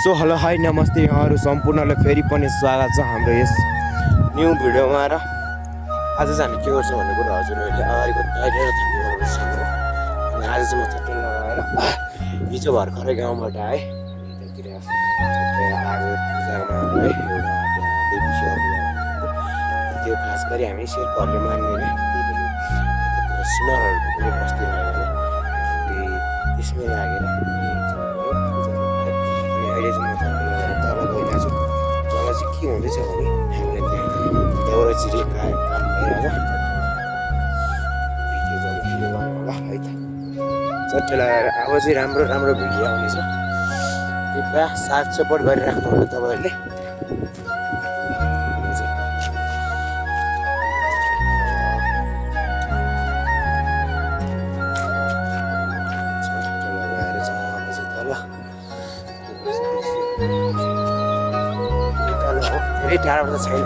So hello hi नमस्ते यहाँहरू सम्पूर्णलाई फेरि पनि स्वागत छ हाम्रो यस न्यू भिडियोमा। र आज चाहिँ हामी के गर्छौँ भन्ने कुरा हजुरहरूले अगाडिको टाइटल अनि आज चाहिँ म चट्टै लगाएर हिजो भर्खरै गाउँबाट आएँ यतातिर आगो पूजामा है एउटा त्यो खास गरी हामी शेर्पाहरूले मान्ने सुनारहरूको पनि बस्ती लागेर त्यसमै लागेर अहिले चाहिँ म तल गइरहेको छु। तल चाहिँ के हुँदैछ भने हामीले त्यहाँ दौराचिरी काम भइरहेको भिडियो गर्नु होला है त। चट्टै लगाएर अब चाहिँ राम्रो राम्रो भिडियो आउनेछ, कृपया साथ सपोर्ट गरिराख्नु होला तपाईँहरूले। धेरै टाढो त छैन।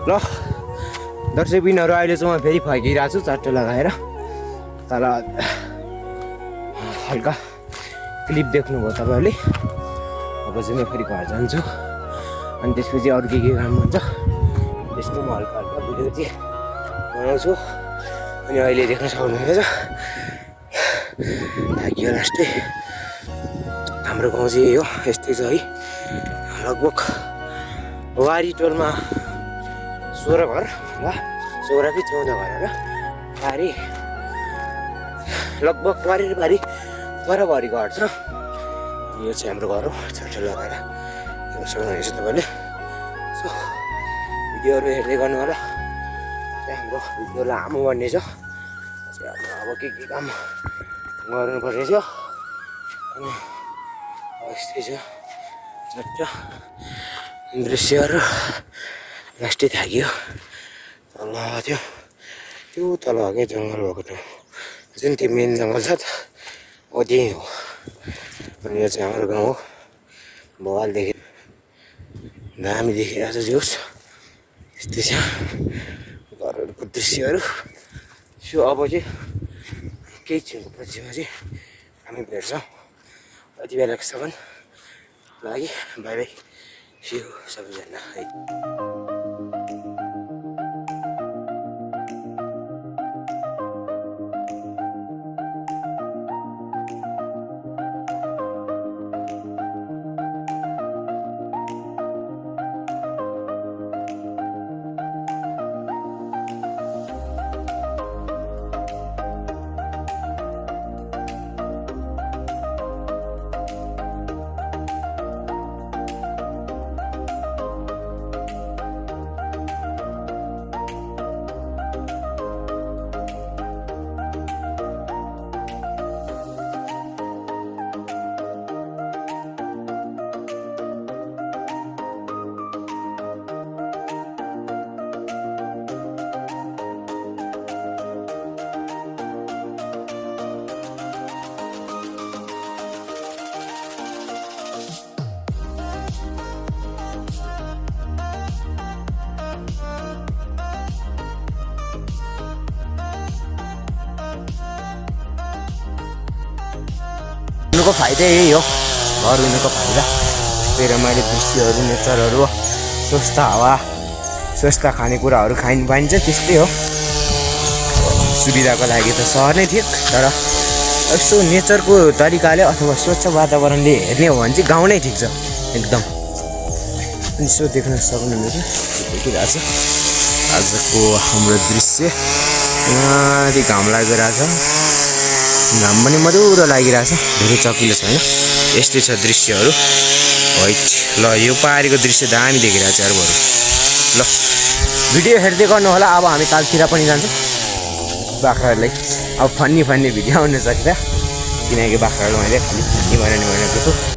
ल दर्शकबिनहरू अहिले चाहिँ म फेरि फर्किरहेको छु चट्टै लगाएर। तर हल्का क्लिप देख्नुभयो तपाईँहरूले। अब चाहिँ म फेरि घर जान्छु अनि त्यसपछि अरू के काम हुन्छ त्यसको म हल्का हल्का भिडियो चाहिँ बनाउँछु। अनि अहिले देख्न सक्नुहुनेछ थाकियो लास्टै। हाम्रो गाउँ चाहिँ यही हो, यस्तै छ है। लगभग वारी टोलमा 16 घर वा 16 कि 14 घर होला। बारी लगभग बारी बराबरी घर छ। यो चाहिँ हाम्रो घर हो। चट्टै लगाएर हेर्न सक्नुहुनेछ तपाईँले। सो भिडियोहरू हेर्दै गर्नु होला। हाम्रो भिडियो लामो बन्नेछ। अब के काम गर्नुपर्ने छ अनि यस्तै छ चट्ट दृश्यहरू। लास्टै थाकियो। तल थियो त्यो तल क्या जङ्गल भएको ठाउँ जुन त्यो मेन जङ्गल छ त हो त्यही हो। अनि यो चाहिँ हाम्रो गाउँ हो। बवालदेखि दामी देखिरहेको छ जोस्। यस्तै छ घरहरूको दृश्यहरू। सो अब चाहिँ केही छिनको पछिमा चाहिँ हामी भेट्छौँ। यति बेलासम्म लागि बाई बाई सिउ सबैजना है। हुनुको फाइदा यही हो, घर हुनुको फाइदा। त्यही रमाइलो दृश्यहरू, नेचरहरू, स्वस्थ हावा, स्वस्थ खानेकुराहरू खानु पाइन्छ। त्यस्तै हो। सुविधाको लागि त सहर नै ठिक, तर यस्तो नेचरको तरिकाले अथवा स्वच्छ वातावरणले हेर्ने हो भने चाहिँ गाउँ नै ठिक छ एकदम। अनि यसो देख्न सक्नुहुनेछ देखिरहेको छ आजको हाम्रो दृश्य। यहाँदेखि घाम लागिरहेछ। घाम पनि मधुरो लागिरहेछ, धेरै चकिलो छैन। यस्तै छ दृश्यहरू। वाइट ल यो पहाडीको दृश्य दामी देखिरहेको छ यार बरु ल भिडियो हेर्दै गर्नु होला अब हामी कालतिर पनि जान्छौँ बाख्राहरूलाई अब फन्नी भिडियो आउन सक्छ किनकि बाख्राहरू मैले खालि फन्नी भनेको छु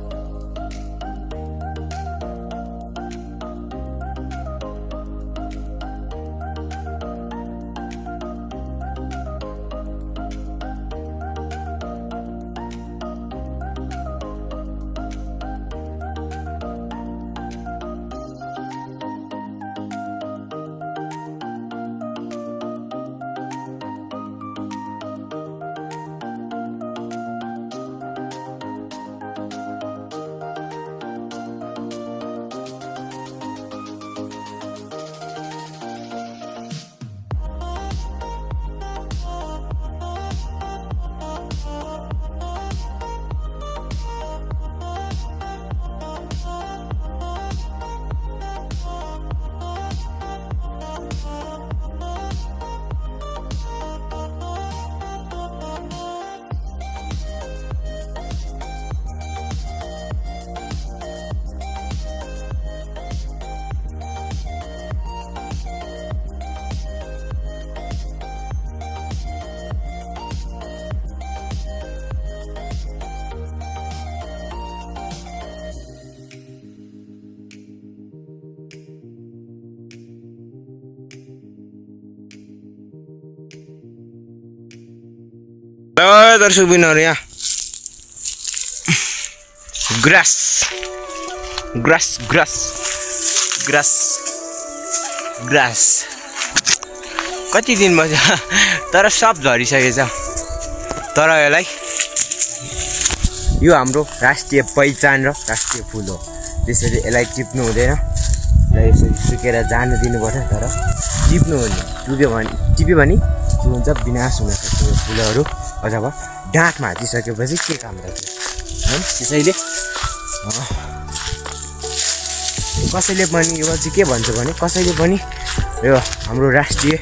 दर्शक बिनहरू यहाँ grass grass grass grass grass कति दिन भयो तर सब झरिसकेछ तर यसलाई यो हाम्रो राष्ट्रिय पहिचान र राष्ट्रिय फुल हो त्यसैले यसलाई टिप्नु हुँदैन र यसरी सुकेर जान दिनुपर्छ तर टिप्नु हुने टिप्यो भने के हुन्छ विनाश हुन सक्छ यो फुलहरू अथवा डाँठमा हातिसकेपछि के काम गर्छ त्यसैले कसैले पनि यो चाहिँ के भन्छ भने कसैले पनि यो हाम्रो राष्ट्रिय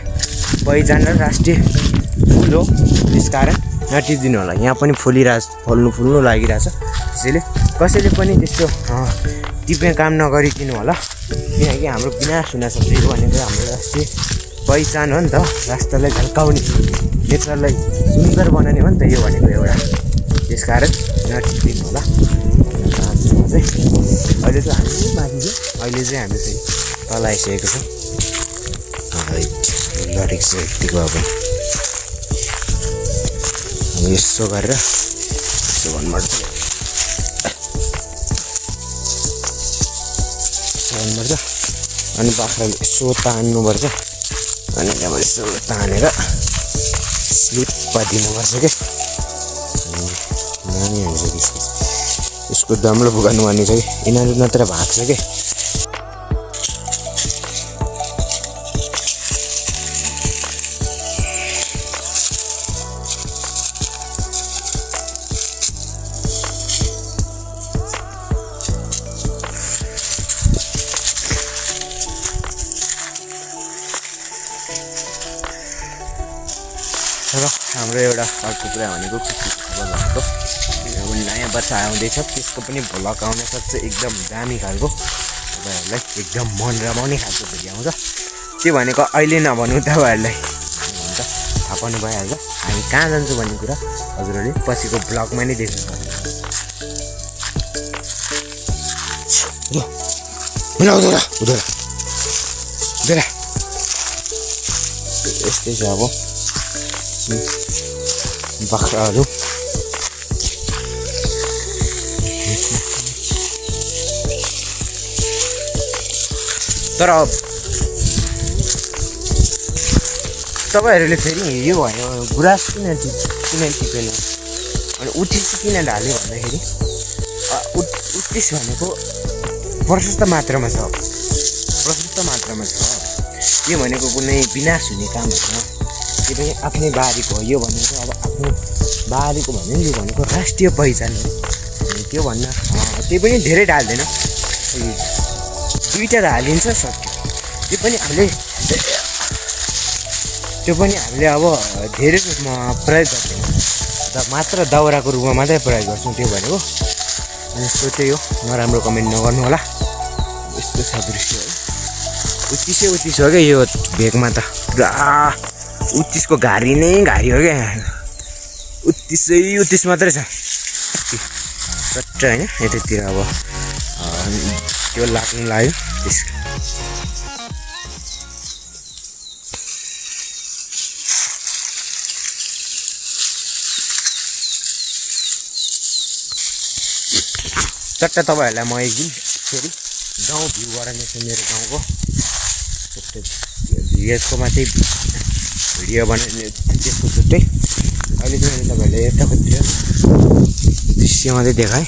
पहिचान र राष्ट्रिय फुल हो त्यसकारण नटिपिदिनु होला यहाँ पनि फुल्नु लागिरहेछ त्यसैले कसैले पनि त्यस्तो टिप्ने काम नगरिदिनु होला किनकि हाम्रो विनाश हुन सक्छ यो भनेको हाम्रो राष्ट्रिय पहिचान हो नि त राष्ट्रलाई झल्काउने नेचरलाई सुन्दर बनाउने हो नि त यो भनेको एउटा त्यसकारण नटिपिदिनु होला चाहन्छु म चाहिँ अहिले त हामी माथि छ अहिले चाहिँ हामी चाहिँ तल आइसकेको छौँ लडेको छ यतिको अब यसो गरेर यसो भन्नुपर्छ अनि बाख्राले यसो तान्नुपर्छ अनि त्यहाँबाट यसो तानेर स्लिपमा दिनुपर्छ क्या अनि नानी हुन्छ यसको दम्लो पुगानु भनेको यिनीहरू नत्र भाग्छ क्या हाम्रो एउटा अर्को कुरा भनेको खबर भनेको अब नयाँ वर्ष आउँदैछ त्यसको पनि भ्लग आउन सक्छ एकदम दामी खालको तपाईँहरूलाई एकदम मन रमाउने खालको भिडियो आउँछ त्यो भनेको अहिले नभन्नु तपाईँहरूलाई हुन्छ थाहा पाउनु भइहाल्छ हामी कहाँ जान्छौँ भन्ने कुरा हजुरहरूले पछिको भ्लगमा नै देख्नु यस्तै छ अब बाख्राहरू तर तपाईँहरूले फेरि यो भयो गुराँस किन टिपेन अनि उटिस किन ढाल्यो भन्दाखेरि उटिस भनेको प्रशस्त मात्रामा छ यो भनेको कुनै विनाश हुने काम होइन यो पनि आफ्नै बारीको हो यो भनेको अब आफ्नो बारीको भन्यो यो भनेको राष्ट्रिय पहिचान हो त्यो भन्न त्यो पनि धेरै ढाल्दैन दुईवटा हालिन्छ सक्यो त्यो पनि हामीले अब धेरै रूपमा प्रयोग गर्दैनौँ मात्र दाउराको रूपमा मात्रै प्रयोग गर्छौँ त्यो भनेको अनि सो त्यही हो, नराम्रो कमेन्ट नगर्नु होला। यस्तो छ दृश्यहरू। उत्तिसै हो क्या यो भेगमा त, पुरा उत्तिसको घारी नै घारी हो क्या। उत्तिस मात्रै छ चट्ट होइन। यतातिर अब त्यो लाग्नु लाग्यो त्यस चट्ट तपाईँहरूलाई म एक दिन फेरि गाउँ भ्यू गराउनेछु मेरो गाउँको। यसकोमा चाहिँ भिडियो बनाउने त्यसको छुट्टै। अहिले चाहिँ मैले तपाईँहरूलाई यताकोतिर दृश्य मात्रै देखाएँ।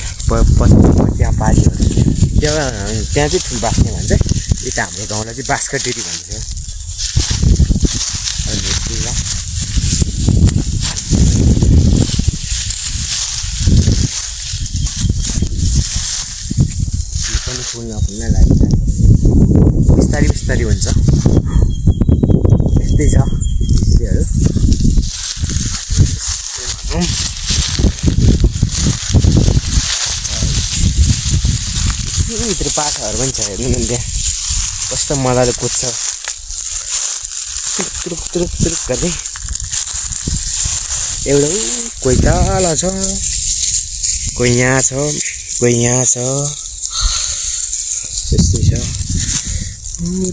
त्यहाँ पारीहरू त्यहाँ चाहिँ फुल बाँच्ने भन्छ, यता हाम्रो गाउँलाई चाहिँ बास्केट डेरी भन्छ। फुल्न लाग्यो, बिस्तारी हुन्छ। यस्तै छ दृश्यहरू। भित्र बाटाहरू पनि छ हेर्नु न, त्यहाँ कस्तो मजाले कुद्छ तुरुक गर्दै। एउटा कोही तल छ, कोही यहाँ छ, कोही यहाँ छ, त्यस्तै छ।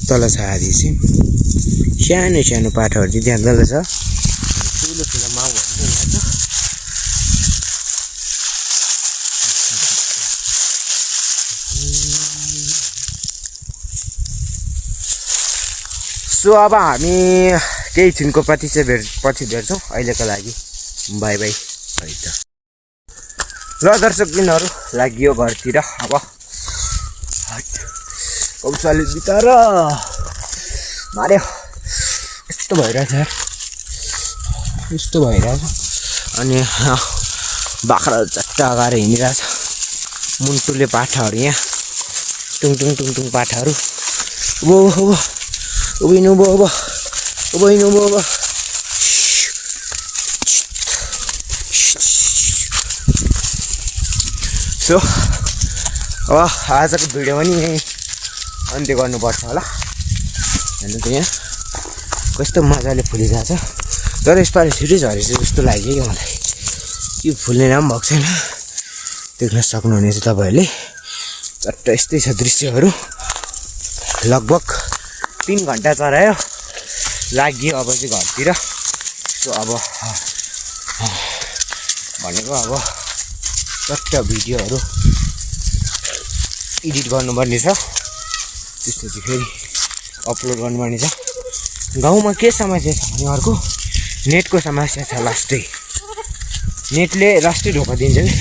तल छ आधी चाहिँ सानो पाठाहरू चाहिँ त्यहाँ तल छ। ठुलो माउहरू पनि यहाँ छ। सो अब हामी केही छिनको पछि भेट्छौँ। अहिलेको लागि बाई बाई। ल दर्शकबिनहरू लागि घरतिर अब कौशले बिताएर मार्यो। यस्तो भइरहेछ अनि बाख्रा चट्ट अगाएर हिँडिरहेछ। मुन्टुले पाठाहरू यहाँ टुङ पाठाहरू उभिनु भयो अब। सो अब आजको भिडियो पनि यहीँ अन्त्य गर्नुपर्छ होला। हेर्नु त यहाँ कस्तो मजाले फुलिरहेछ, तर यसपालि छिटै झरेछ जस्तो लाग्यो कि मलाई। यो फुल्ने नाम भएको छैन, देख्न सक्नुहुनेछ तपाईँहरूले। चट्ट यस्तै छ दृश्यहरू। लगभग 3 घन्टा चरायो, लाग्यो अब चाहिँ घरतिर। सो अब भनेको अब चट्ट भिडियोहरू एडिट गर्नुपर्ने छ, त्यस्तो चाहिँ फेरि अपलोड गर्नुपर्ने छ। गाउँमा के समस्या छ भने अर्को नेटको समस्या छ। नेटले लास्टै धोका दिन्छ नि,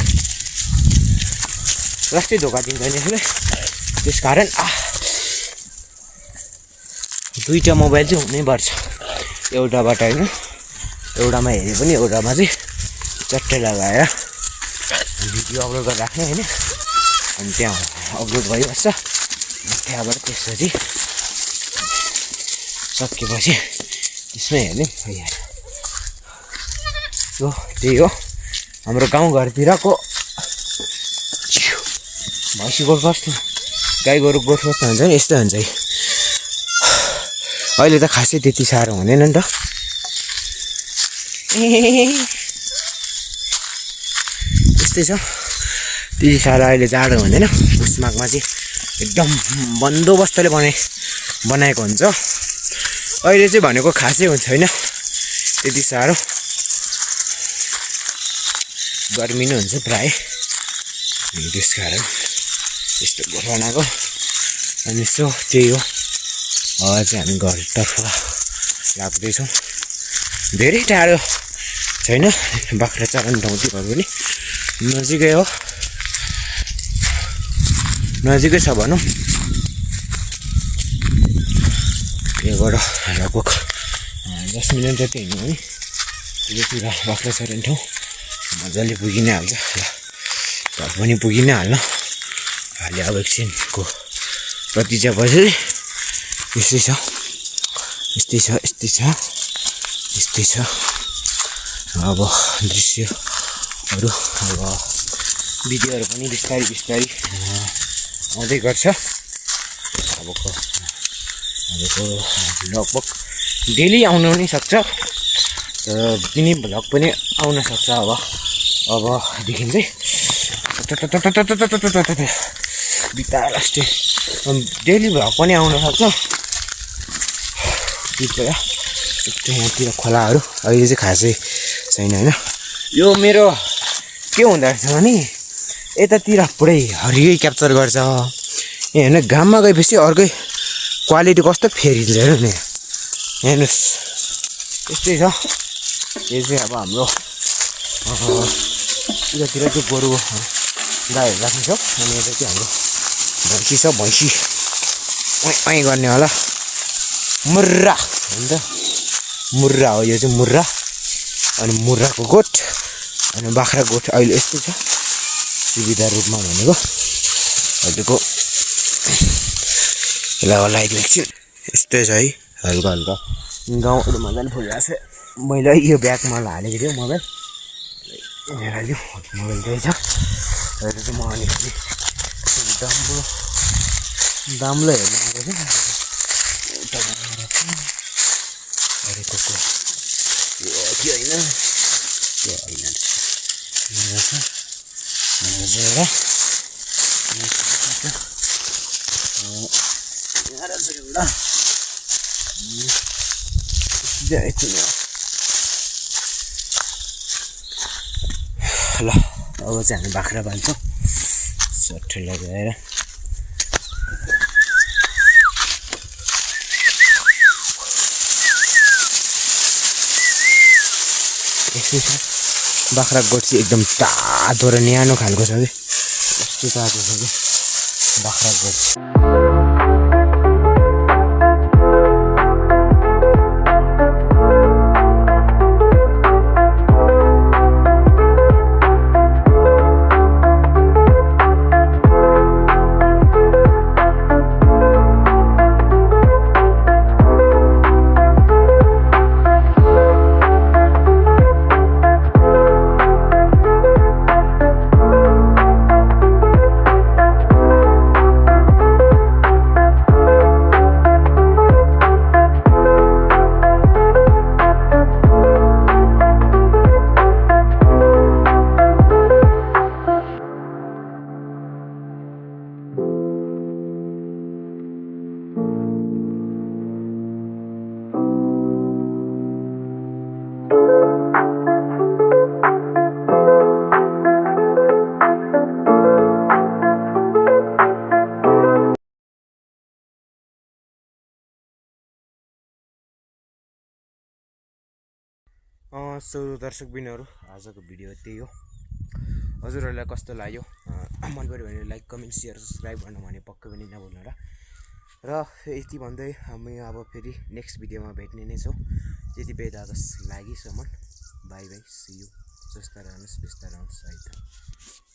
नेटले। त्यस कारण दुईवटा मोबाइल चाहिँ हुनैपर्छ, एउटाबाट होइन। एउटामा हेरे पनि एउटामा चाहिँ चट्टै लगाएर भिडियो अपलोड गरेर राख्ने होइन। अनि त्यहाँ अपलोड भइबस्छ। त्यहाँबाट त्यसपछि सकेपछि त्यसमै हेर्ने भइहाल्छ। सो त्यही हो हाम्रो गाउँघरतिरको भैँसी गोठ कस्तो, गाई गोरु गोठ कस्तो हुन्छ नि, यस्तो हुन्छ है। अहिले त खासै त्यति साह्रो हुँदैन नि त। त्यस्तै छ, त्यति साह्रो अहिले जाडो हुँदैन। पुसमाघमा चाहिँ एकदम बन्दोबस्तले बनाएको हुन्छ। अहिले चाहिँ भनेको खासै हुन्छ होइन त्यति साह्रो, गर्मी नै हुन्छ प्राय। त्यस कारण यस्तो बनाएको। अनि सो त्यही हो, चाहिँ हामी घरतर्फ लाग्दैछौँ। धेरै टाढो छैन, बाख्रा चराउने ठाउँ चाहिँ घर पनि नजिकै हो, नजिकै छ भनौँ। यहाँबाट लगभग 10 मिनट जति हिँड्यो भने योतिर बाख्रा चराउने ठाउँ मजाले पुगि नै हाल्छ। घर पनि पुगि नै हाल्नु अहिले अब एकछिनको प्रतीक्षा पछि यस्तै छ अब दृश्यहरू। अब भिडियोहरू पनि बिस्तारै बिस्तारै आउँदै गर्छ। अबको लगभग डेली आउनु पनि सक्छ र मिनी भ्लग पनि आउन सक्छ। अबदेखि चाहिँ बिता लास्टै डेली भ्लग पनि आउन सक्छ। कृपया यहाँतिर खोलाहरू अहिले चाहिँ खासै छैन होइन। यो मेरो के हुँदो रहेछ भने यतातिर पुरै हरियै क्याप्चर गर्छ होइन। घाममा गएपछि अर्कै क्वालिटी कस्तो फेरिन्छ हेर्नु नि, हेर्नुहोस् यस्तै छ। यो चाहिँ अब हाम्रो उतातिर चाहिँ गोरु गाईहरू राख्नु छ अनि यता चाहिँ हाम्रो भैँसी छ। भैँसी ओइ गर्ने होला मुर्रा हुन्छ, मुर्रा हो यो चाहिँ मुर्रा। अनि मुर्राको गोठ अनि बाख्रा गोठ अहिले यस्तै छ सुविधा रूपमा भनेको। अहिलेको लगाइदिएको एकछिन यस्तै छ है, हल्का हल्का गाउँहरूमा पनि फुलिरहेको छ। मैले यो ब्यागमा हालेको थियो मोबाइल, हेराइदिउँ मोबाइल रहेछ। अहिले चाहिँ म अलिकति दाम्लो हेर्न आएको थिएँ अरेको के होइन ल अब चाहिँ हामी बाख्रा पाल्छौँ सट्ठै लगाएर। यस्तै छ बाख्राको गोठ चाहिँ एकदम तातो र न्यानो खालको छ कि यस्तो तातो छ कि बाख्राको गोठ। सो दर्शकबिनहरू आजको भिडियो त्यही हो। हजुरहरूलाई कस्तो लाग्यो, मन पऱ्यो भने लाइक कमेन्ट सेयर सब्सक्राइब गर्नु भने पक्कै पनि नभुल्नु होला। र यति भन्दै हामी अब फेरि नेक्स्ट भिडियोमा भेट्ने नै छौँ। त्यति बेलाको लागिसम्म बाई बाई, सी यू। जस्ता रहनुहोस् व्यस्त रहनुहोस् है त।